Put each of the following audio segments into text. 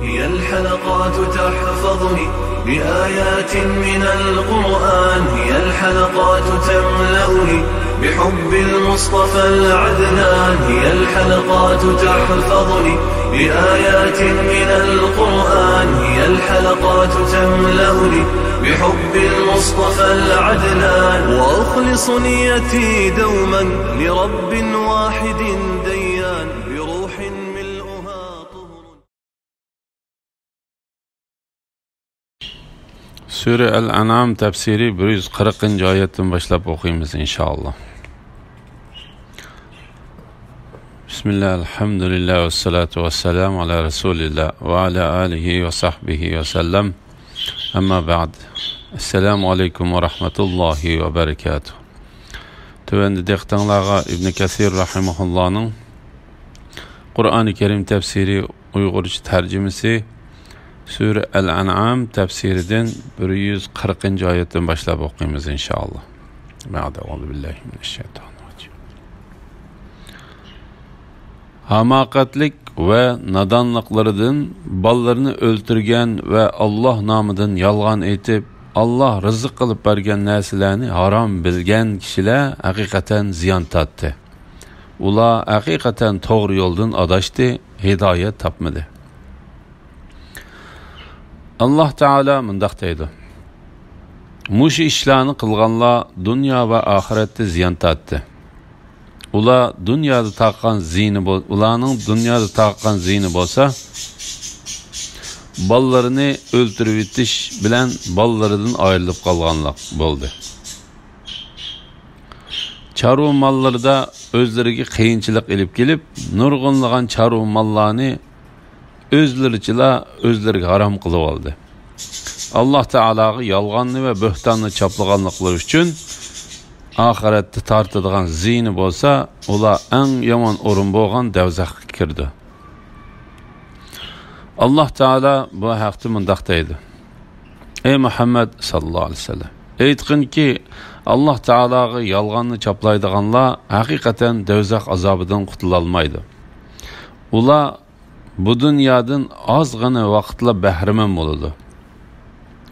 هي الحلقات تحفظني بآيات من القرآن، هي الحلقات تملأني بحب المصطفى العدنان، هي الحلقات تحفظني بآيات من القرآن، هي الحلقات تملأني بحب المصطفى العدنان، وأخلص نيتي دوما لرب واحد ديان بروح ملؤها طهر. Sure El-An'am tefsiri 140. ayetten başlayıp okuyayımız inşallah. Bismillah, elhamdülillah, ve salatu ve selamu ala Resulillah ve ala alihi ve sahbihi ve sellem. Amma ba'd. Esselamu aleyküm ve rahmetullahi ve berekatuhu. Tövende dektanlağa İbn Kesir rahimahullah'ın Kur'an-ı Kerim tefsiri Uygurca tercümesi Sure El-An'am tefsiriden 140. ayetten başlayıp okuyayımız inşallah. Euzubillahimineşşeytanirracim. Hamakatlik ve nadanlıklarından ballarını öldürgen ve Allah namıdan yalgan etip Allah rızık kılıp bergen neslerini haram bilgen kişiler hakikaten ziyan tattı. Ula hakikaten doğru yoldan adaştı, hidayet tapmadı. Allah Teala mındaq deydi. Muş işlerini kılganlar dünya ve ahirette ziyan tattı. Ula dünyada taqqan zini ulanın dünyada taqqan zini bolsa ballarını öldürüp itiş bilen ballarından ayrılıp kalganlar boldu. Çarı malları da özlerine kıyınçılık elip gelip nurgunlagan çarı mallarını özleriga haram kılıp aldı. Allah Teala'yı yalganlı ve böhtanlı çaplaganlıkları için ahirette tartıdığan zini bolsa ola en yaman orun boğan devzak kirdi. Allah Teala bu haqqı mındaq deydi. Ey Muhammed sallallahu aleyhi ve sellem, eytqin ki Allah Teala'yı yalganlı çaplaydıganlar hakikaten devzak azabıdan qutulalmaydı. Ula bu dünyadan azgını vaqtla bahriman boludu.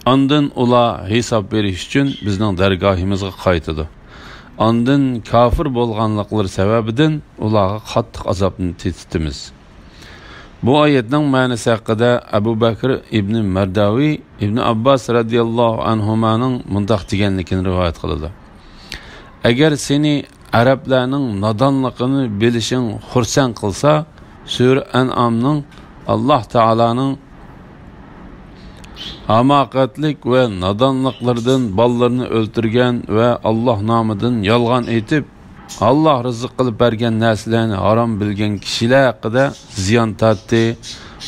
Andın ula hesap beriş için bizning dergahimizga qaytıdı. Andın kafir bolganlıkları sebebinden ulaga qattiq azabını tetitimiz. Bu ayetning ma'nosi haqida Abu Bakr ibn Mardawi ibn Abbas radiyallahu anhumaning mundaq deganligini rivoyat qiladi. Agar seni arablarning nadanligini bilishing xursand qilsa, Sure En'am'ның Allah Teala'nın hamakatlik ve nadanlıklardan ballarını öldürgen ve Allah namıdan yalgan etip Allah rızık kılıp bergen neslerini haram bilgen kişiler hakkında ziyan tattı.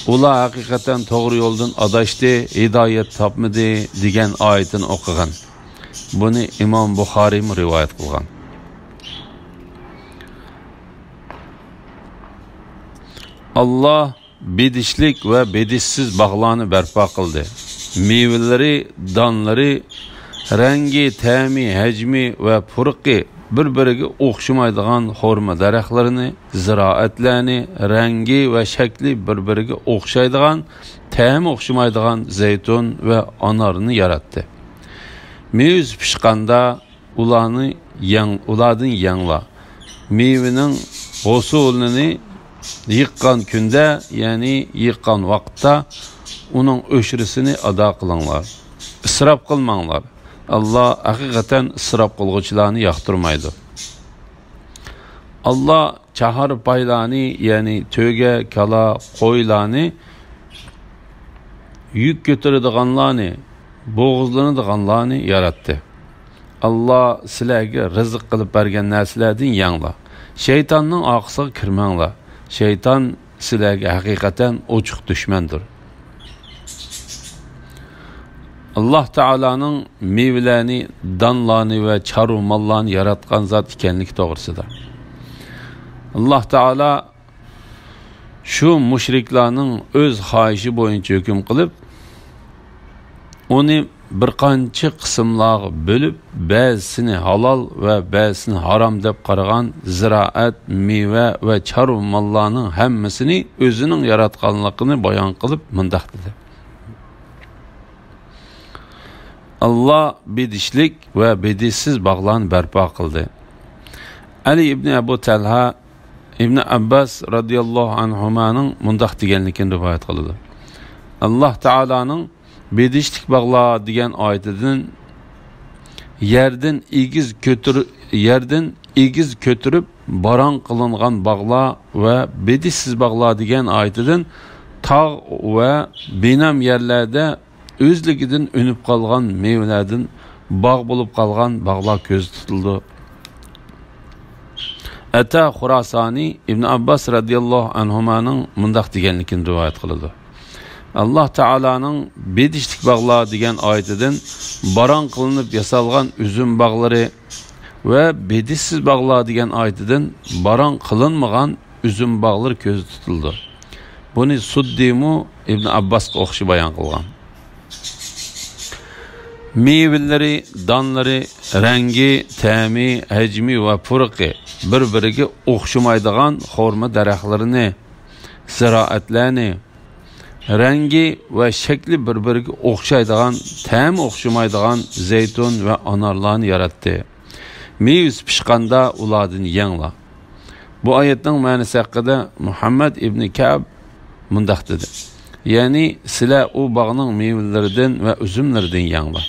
Ula hakikaten doğru yoldan adaştı, hidayet tapmadı degen ayetin okugan. Bunu İmam Bukhari mi rivayet kılgan. Allah bedişlik ve bedişsiz bağlarını berpa kıldı. Meyveleri, danları, rengi, temi, hecmi ve fırqi birbiriga o'xshamaydigan xurma daraxtlarini, ziraatlarni, rengi ve şekli birbiriga o'xshaydigan, temi o'xshamaydigan zeytun ve anarını yarattı. Meyve pişqanda ulardan yangla. Meyvenin g'usulini yıkkan günde, yani yıkkan vakitte onun öşrüsünü ada kılınlar. İsraf kılmanlar. Allah hakikaten israf kılgıçlarını yaktırmaydı. Allah çahar paylarını, yani töge, kala, koylarını yük götürüdüğünlerini, boğuzlanıdığınlerini yarattı. Allah sizlerge rızık kılıp bergen neslerden yanla. Şeytanın akısına kirmanglar. Şeytan sizlerge hakikaten oçuk düşmandır. Allah Teala'nın meyvelerini, danlarını ve çarı mallarını yaratkan zat ikenlik doğrusudur. Allah Teala şu müşriklerin öz hayişi boyunca hüküm kılıp onu bir qancha qismlarga bo'lib, ba'zisini halol va ba'zisini harom deb qaragan ziroat, meva va chorva mollarning hammasini o'zining yaratganligini bayon qilib mundaq dedi. Allah bedishlik va bedishsiz bog'larni barpo qildi. Ali ibn Abu Talha ibn Abbas radhiyallohu anhumaning mundaq deganligini rivoyat qildi. Allah Taolaning bedishlik bog'lar degan oyatidan yerdan egiz ko'tirib baron qilingan bog'lar va bedishsiz bog'lar degan oyatidan tog' va benam yerlarda o'zligidan o'nib qolgan mevalardan bog' bo'lib qolgan bog'lar ko'z tutildi. Ata Xurosoniy ibn Abbas radhiyallohu anhumaning mundaq deganligini rivoyat qildi. Allah Taolaning bedishlik bog'lar degan oyatidan baron qilinib yasalgan uzum bog'lari va bedishsiz bog'lar degan oyatidan baron qilinmagan uzum bog'lari ko'z tutildi. Buni Suddimu ibn Abbasga o'xshi bayon qilgan. Mevaları, donlari, rangi, ta'mi, hajmi va furqi bir-biriga o'xshamaydigan xurmo daraxtlarini, ziroatlarni, rangi va shakli bir-biriga o'xshaydigan, ta'mi o'xshamaydigan zaytun va anorlarni yaratdi. Mevasi pishqanda ulardan yenglar. Bu oyatning ma'nosi haqida Muhammad ibn Ka'b mundaq dedi. Ya'ni sizlar u bog'ning mevalaridan va uzumlaridan yenglar.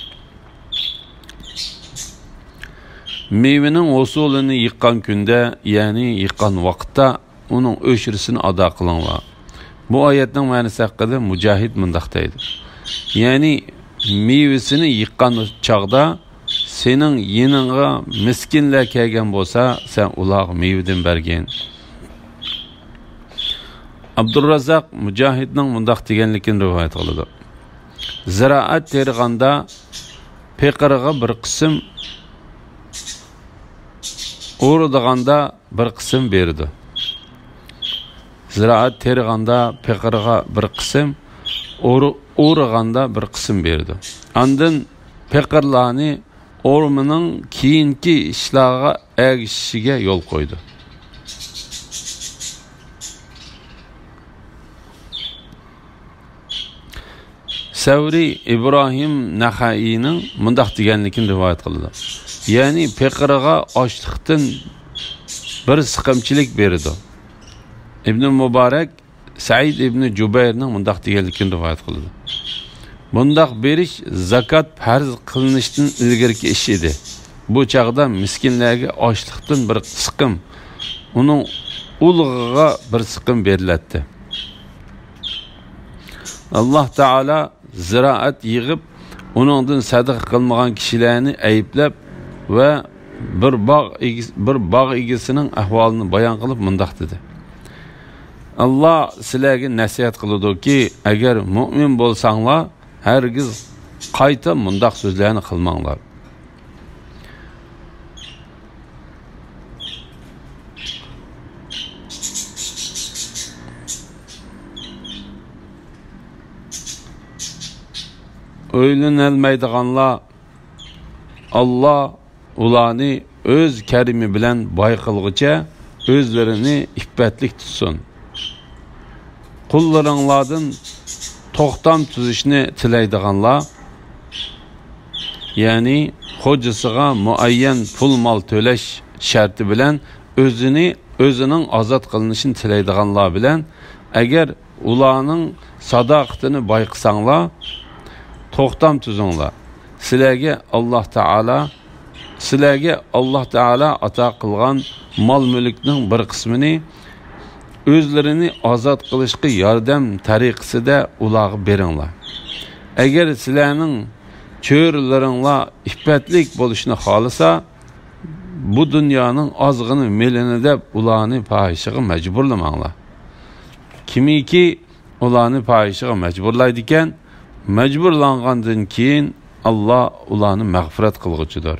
Meyvenin usulünü yıkan günde, yani yıkan vakitte onun öşürsünü ada kılınlar. Bu ayetin manası hakkında Mücahid mındaktaydı. Yani meyvesini yıkan çağda senin yanına miskinler kelgen bolsa sen ular meyveden bergen. Abdurrazak Mücahid'nin mındak degenlikini rivayet kılıdı. Ziraat terganda peqirga bir kısım o'rdiganda bir qism berdi. Ziraat terganda peqirga bir qism, o'riganda bir qism berdi. Andın peqirlarni o'rmining keyingi ishlarga ergishishiga yo'l qo'ydi. Savri İbrahim Naxaining mundaq deganligini rivoyat qildi. Yani peqirga ochliqdan bir siqimchilik berdi. İbn Mubarak Said ibn Jubayrning mundaq deganligini rivoyat qildi. Bundaq berish zakat farz qilinishdan ilgirki ish edi. Bu chaqda miskinlarga ochliqdan bir siqim, uning ulug'iga bir siqim beriladi. Allah Taala ziraat yig'ib, uningdan sadaqa qilmagan kishilarni ayblab ve bir bog' egisining ahvolini bayon qilib mundaq dedi. Allah sizlarga nasihat qiladi-ki, agar mu'min bo'lsanglar, hargiz qayta mundaq so'zlarni qilmanglar. O'ylanolmaydiganlar Allah ularni o'z karimi bilan boy qilguncha o'zlarini iffatlik tutsin. Qullaringlardan to'xtam tuzishni tilaydiganlar, ya'ni xo'jasiga muayyan pul mol to'lash sharti bilan o'zining ozod qilinishini tilaydiganlar bilan agar ularning sadoqatini boy qilsanglar, to'xtam tuzinglar. Sizlarga Allah Taala ato qilgan mol mulkning bir qismini o'zlarini ozod qilishga yordam tariqasida ularga beringlar. Agar sizlarning cho'rlaringlar iffatlik bo'lishni xolasa, bu dunyoning ozg'ini melini deb ularni fohishaga majburlamanglar. Kimiki ularni fohishaga majburlaydi ekan, majburlangandan keyin Allah ularni mag'firat qilguchidir.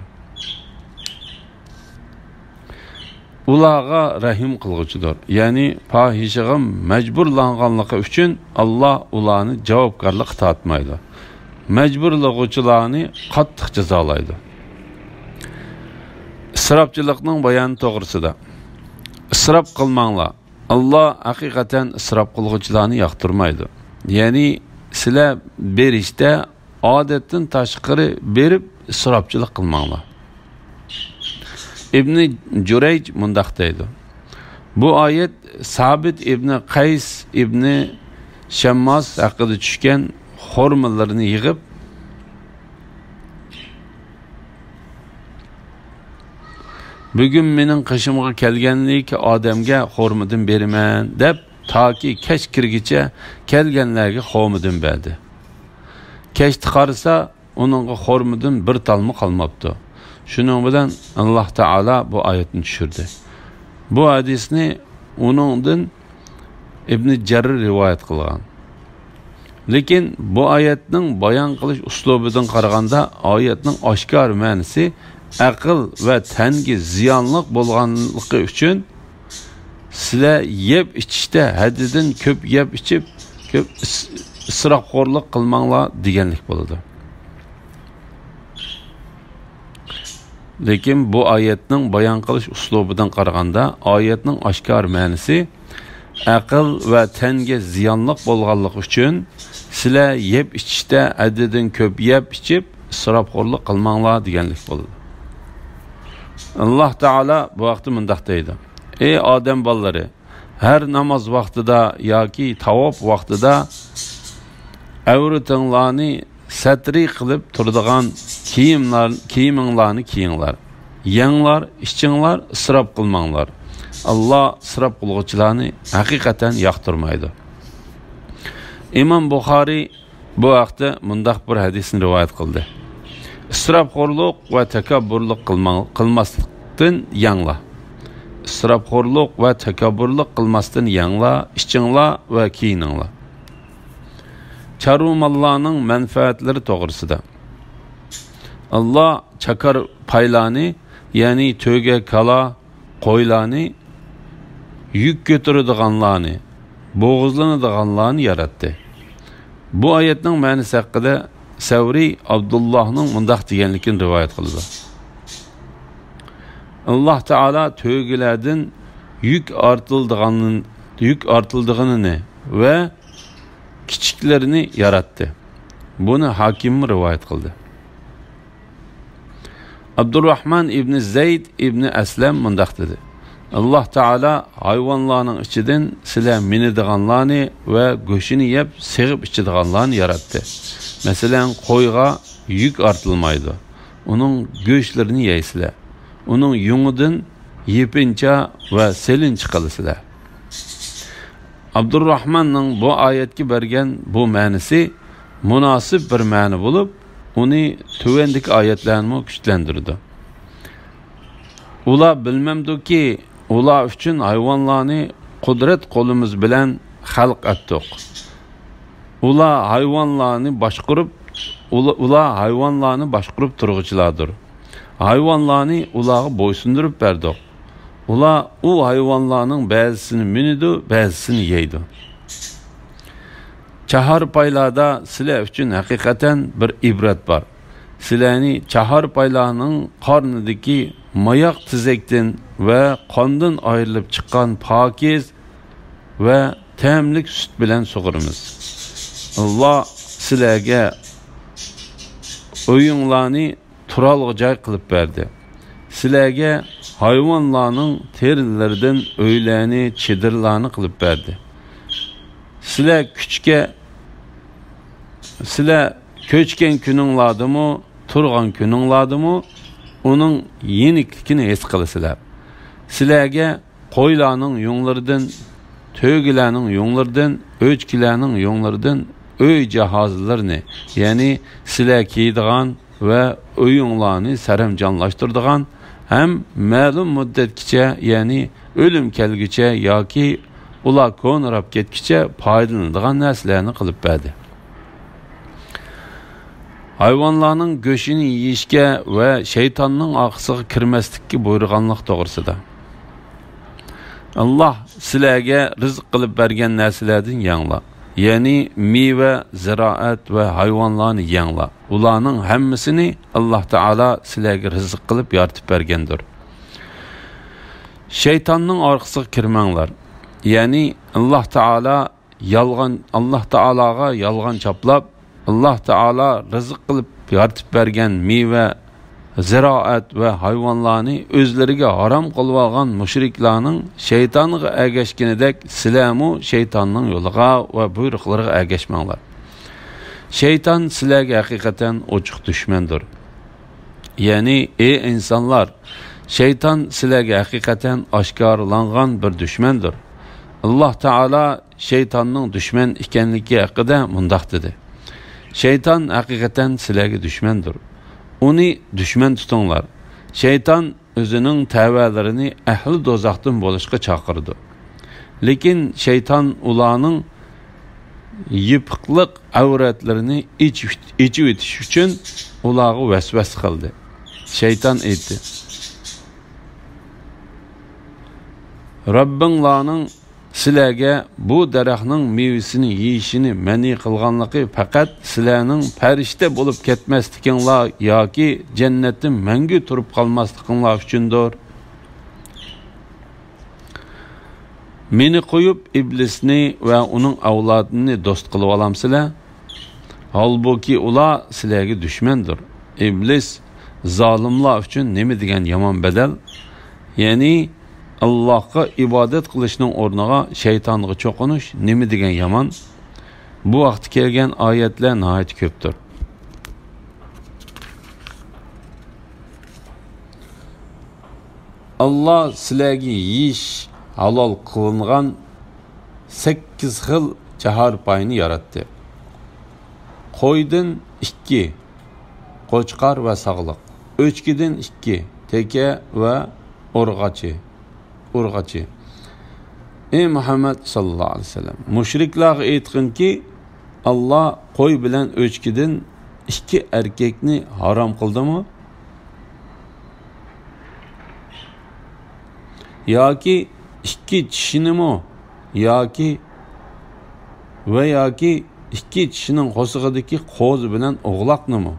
Ularga rahim qilguchidir. Ya'ni fohishaga majburlanganligi uchun Allah ularni javobgarlik tortmaydi. majburlovchilarni qattiq jazolaydi. İsrofchilikning bayoni to'g'risida. İsrof qilmanglar. Allah haqiqatan isrof qilguvchilarni yoqtirmaydi. Ya'ni sizlar berishda odatdan tashqari berib isrofchilik qilmanglar. İbn Jurayj mundaq deydi. Bu oyat Sabit ibn Qays ibn Shammas haqida tushgan xormalarni yig'ib bugun mening qishimga kelganlik odamga xormadan beraman deb toki kech kirgicha kelganlarga xormadan berdi. Kechti qarasa uningga xormadan bir talmi qolmabdi. Shuning bilan Alloh taolo bu oyatni tushirdi. Bu hadisni uningdan Ibn Jarrir rivoyat qilgan. Lekin bu oyatning bayon qilish uslubidan qaraganda oyatning oshkor ma'nosi aql va tanga ziyonliq bo'lganligi uchun sizlar yeb ichishda haddidan ko'p yeb ichib ko'p isrofxo'rlik qilmanglar deganlik bo'ladi. Lekin bu oyatning bayon qilish uslubidan qaraganda oyatning oshkor ma'nosi aql va tanga ziyonliq bo'lganligi uchun sizlar yeb ichishda haddidan ko'p yeb ichib isrofxo'rlik qilmanglar deganlik bo'ladi. Alloh taolo bu vaqtda mundaq deydi. Ey odam bolalari, har namoz vaqtida yoki tavof vaqtida avratinglarni satri qilib turadigan kiyiminglarni kiyinglar. Yenglar, ichinglar, isrof qilmanglar. Alloh isrof qilguvchilarni haqiqatan yoqtirmaydi. İmam Buxoriy bu vaqtda mundaq bir hadisni rivoyat qildi. İsrofxo'rlik va takabburlik qilmasdan yangla. İsrofxo'rlik va takabburlik qilmasdan yangla, ichinglar va kiyininglar. Charumallarning manfaatlari to'g'risida. Allah chakar paylani, ya'ni to'ga kala, qo'ylarni, yuk ko'taradiganlarni, bo'g'izlanadiganlarni yaratdi. Bu oyatning ma'nosi haqida Savri Abdullohning mundaq deganligini rivoyat qildi. Alloh taolo to'gilardan yuk ortildiganini va kichiklarini yaratdi. Buni Hakim rivoyat qildi. Abdurrahman ibn Zayd ibn Aslam mundaq dedi. Alloh taolo hayvonlarning ichidan sizlar minadiganlarni va go'shini yeb, seg'ib ichadiganlarni yaratdi. Masalan, qo'yga yuk ortilmaydi. Uning go'shtlarini yeysizlar. Uning yungidan yepincha va selinch qilasizlar. Abdurrahmanning bu oyatga bergan bu ma'nosi munosib bir ma'no bo'lib, uni tuvandagi oyatlarni kuchlantirdi. Ular bilmamdiki, ular uchun hayvonlarni qudrat qo'limiz bilan xalq etdik. Ular hayvonlarni boshqarib turg'uchilardir. Hayvonlarni ularga bo'ysundirib berdik. Ular u hayvonlarning ba'zisini minidi, ba'zisini yeydi. Chahar paylarda sizlar uchun haqiqatan bir ibrat bor. Sizlarni chahar paylarning qornidagi mayoq tizakdan va qondan ayrilib chiqqan pokiz va ta'mlik sut bilan sug'uramiz. Alloh sizlarga o'yinglarni turalg'i joy qilib berdi. Sizlarga hayvonlarning terilaridan uylarni, chidirlarni qilib berdi. Sizlar ko'chgan kuninglardimi, turgan kuninglardimi, uning yenikligini his qilasizlar. Sizlarga qo'ylarning yunglaridan, to'gilarning yunglaridan, o'chkilarning yunglaridan uy jihozlarini, ya'ni sizlar kiydigan va uyinglarni saramjonlashtiradigan ham ma'lum muddatgacha, ya'ni o'lim kelguncha yoki ular ko'nrab ketguncha foydalanadigan narsalarni qilib berdi. Hayvonlarning go'shini yeyishga va shaytonning oqisiga kirmaslikka buyurganlik to'g'risida. Alloh sizlarga rizq qilib bergan narsalardan yanglar. Yani meyve, ziraat ve hayvanlarını yenglar. Ularning hammasini Alloh taolo sizlarga rizq qilib yaratib bergandir. Şeytanning orqasiga kirmanglar. Yani Allah Taologa yolg'on chaplab, Allah Taolo rizq qilib yaratib bergan meyve, ziraat ve hayvanlarını özleriga haram qilib olgan mushriklarning şeytanga ergashganidek sizlarmu şeytanning yo'liga va buyruqlariga ergashmanglar. Şeytan sizlarga haqiqatan ochiq dushmandir. Yani ey insanlar, şeytan sizlarga haqiqatan oshkorlangan bir dushmandir. Allah Taolo şeytanning dushman ekanligi haqida mundaq dedi. Şeytan haqiqatan sizlarga dushmandir. Onu düşman tutinglar. Şeytan o'zining tavalarini ahli do'zaxdan bo'lishga chaqirdi. Lekin şeytan ularning yipiqliq avratlarini ichib o'tish uchun ularga vasvas qildi. Şeytan aytdi: Rabbinglarning sizlarga bu daraxtning mevasini yeyishini mani qilganligi faqat sizlarning farishta bo'lib ketmasliginglar yoki jannatda mangu turib qolmasliginglar uchundir. Meni qo'yib iblisni va uning avlodini do'st qilib olamsizlar? Halbuki ular sizlarga dushmandir. İblis zolimlar uchun nima degan yomon badal? Ya'ni Allah'a ibadet qilishning o'rniga şeytanga cho'qinish nima degan yomon? Bu vaqt kelgan oyatlar nihoyat ko'pdir. Allah sizlarga yeyish halol qilingan 8 xil jahar payini yaratdi. Qo'ydan 2, qo'chqar va sog'liq. O'chkidan 2, teka va urg'achi. Ey Muhammed sallallahu aleyhi ve sellem, müşrikler aytqin ki Allah qo'y bilan o'chkidan 2 erkekni harom qildimi? Yoki 2 kishinimi? Yoki 2 kishining qo'sig'idagi qo'z bilan o'g'loqnimi?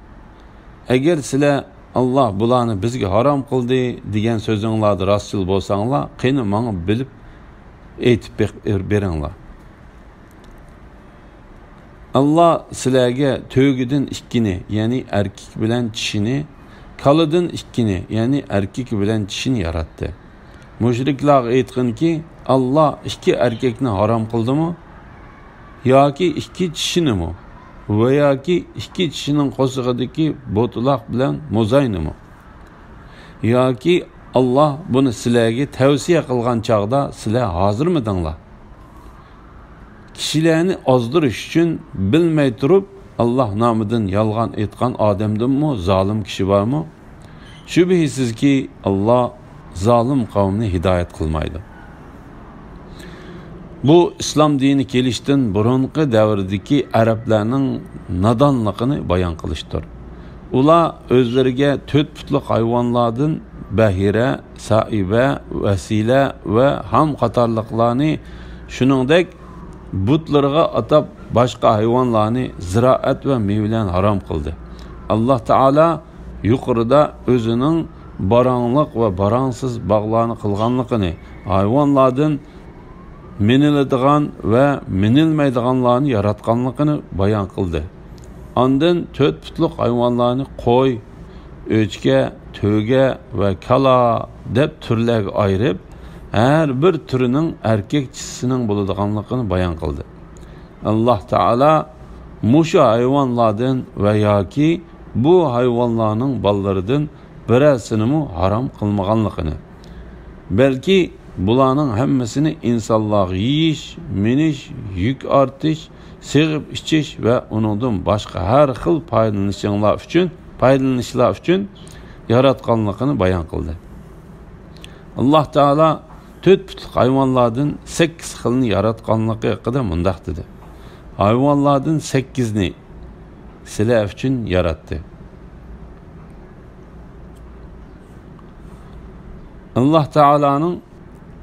Agar sizlar Allah bularni bizga harom qildi degan so'zinglarni rostchil bo'lsanglar, qani menga bilib aytib beringlar. Allah sizlarga to'gidan 2ni, ya'ni erkek bilan dishini, kalidan 2ni, ya'ni erkek bilan dishini yaratdi. Mushriklar aytqinki, Allah 2 erkekni harom qildimi? Yoki 2 dishinimi? Veya ki 2 kişinin qo'sig'idagi bo'tloq bilan mo'zaynimi? Yoki Allah bunu sizlarga tavsiya qilgan chaqda sizlar hozirmidinglar? Kishilarni ozdirish uchun bilmay turib Allah nomidan yolg'on aytgan odamdanmi zolim kishi bormi? Shubhisizki Allah zolim qavmni hidoyat qilmaydi. Bu İslam dini kelishdan burunqi davrdagi arablarning nadonligini bayon qilishdir. Ular o'zlariga 4 putliq hayvonlardan bahira, saiba, vasila va ham qatorliqlarni, shuningdek butlarga atab boshqa hayvonlarni ziraat va mevlarni harom qildi. Alloh taolo yuqorida o'zining barangliq va baransiz bog'larni qilganligini, hayvonlardan miniladigan ve minilmaydiganlarni yaratganligini bayon qildi. Ondan 4 putliq hayvonlarni qo'y, o'chka, to'ga va kala deb turlarga ayirib, her bir turining erkekchisining bo'ladiganligini bayon qildi. Alloh taolo mushu hayvonlardan va yoki bu hayvonlarning bolalaridan birasini harom qilmaganligini, balki bularning hammasini insonlar yeyish, minish, yuk ortish, sig'ib ichish va uningdan boshqa har xil foydalanishlar uchun yaratganligini bayon qildi. Alloh taolo 4 putliq hayvonlardan 8 xilni yaratganligi haqida mundaq dedi. Hayvonlardan 8ni sizlar uchun yaratdi. Alloh taoloning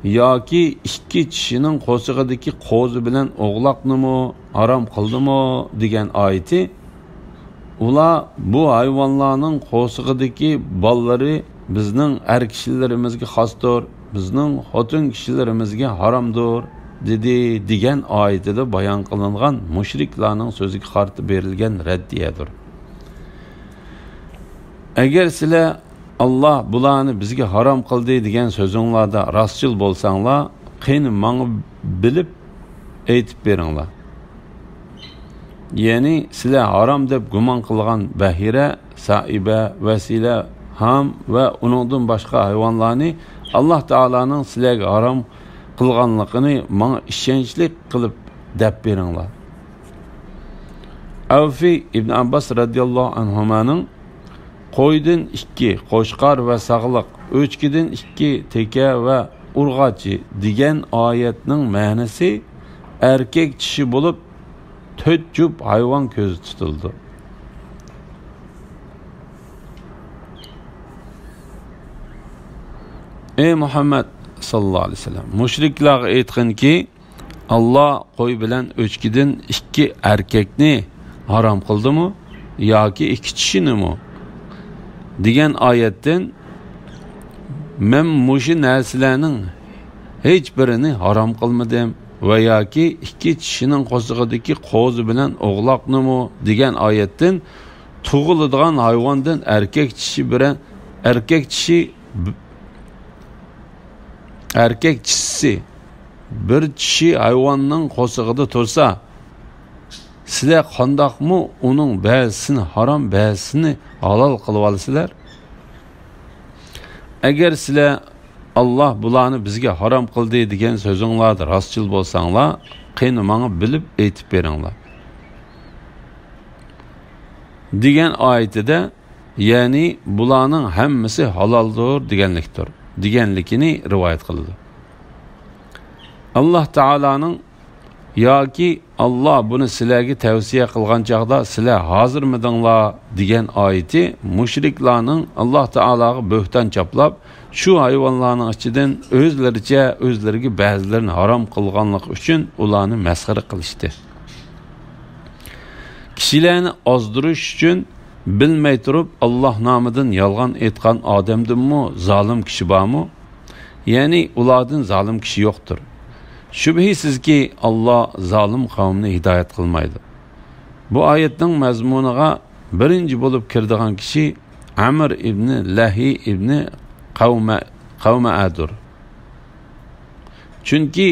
yoki ikki kishining qo'shig'idagi qo'zi bilan o'g'loqnimi harom qildimi degan oyati, ular bu hayvonlarning qo'shig'idagi bolalari bizning er kishilarimizga xosdir, bizning xotin kishilarimizga haromdir dedi degan oyatida bayon qilingan mushriklarning so'ziga qarshi berilgan raddiyadir. Agar sizlar Allah bularni bizga harom qildi degan so'zinglarda rostchil bo'lsanglar, qani menga bilib aytib beringlar. Ya'ni sizlar harom deb gumon qilgan bahira, saiba, vasila ham va uningdan boshqa hayvonlarni Alloh taolaning sizlarga harom qilganligini menga ishonchli qilib deb beringlar. Avfi ibn Abbas radhiyallohu anhumaning qo'ydan 2 qo'shqar va sog'liq, o'chkidan 2 teka va urg'achi degan oyatning ma'nosi erkak kishi bo'lib 4 jup hayvon ko'zi tutildi. Ey Muhammad sallallohu alayhi vasallam, mushriklar aytganki, Alloh qo'y bilan o'chkidan 2 erkakni harom qildimi yoki 2 kishinimi degan oyatdan men mushu narsalarning hech birini harom qilmadim va yoki 2 kishining qo'shig'idagi qo'zi bilan o'g'loqnimi degan oyatdan tug'iladigan hayvondan erkak kishisi bir kishi hayvonning qo'shig'ida tursa, sizlar qandoqmi uning ba'zisini harom, ba'zisini halol qilib olasizlar? Agar sizlar Alloh bularni bizga harom qildi degan so'zinglarda rostchil bo'lsanglar, qani menga bilib aytib beringlar. Degan oyatida, ya'ni bularning hammasi haloldir deganligini rivoyat qildi. Alloh taolaning yoki Alloh buni sizlarga tavsiya qilgan chaqda sizlar hozirmidinglar degan oyati mushriklarning Alloh taolaga bo'hton chaplab, shu hayvonlarning ichidan o'zlariga ba'zilarini harom qilganlik uchun ularni masxara qilishdi. Kishilarni ozdirish uchun bilmay turib Alloh nomidan yolg'on aytgan odamdinmi zolim kishi bormi? Ya'ni ulardan zolim kishi yo'qdir. Shubhisizki Alloh zolim qavmni hidoyat qilmaydi. Bu oyatning mazmuniga birinchi bo'lib kirdigan kishi Amr ibn Lahi ibn Qavma'adir. Chunki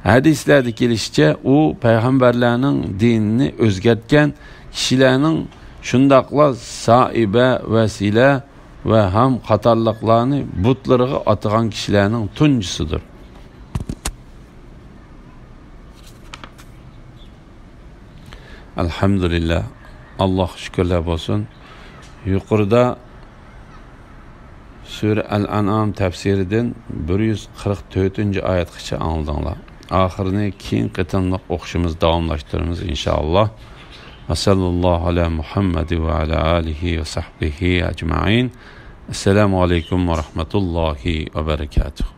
hadislarda kelishicha u payg'ambarlarning dinini o'zgartgan kishilarning shundoqla saiba, vasila va ham qatorliqlarni butlariga atagan kishilarning tunjisidir. Alhamdulillah, Allah şükürler olsun. Yuqorida Sura Al-An'am tefsirinden 144-oyatgacha angladinglar. Oxirini keyin qitimliq o'qishimiz davomlashtiramiz inshaalloh. Sallallohu ala Muhammad va ala alihi va sahbihi ajma'in. Assalomu alaykum va rahmatullohi va barakatuh.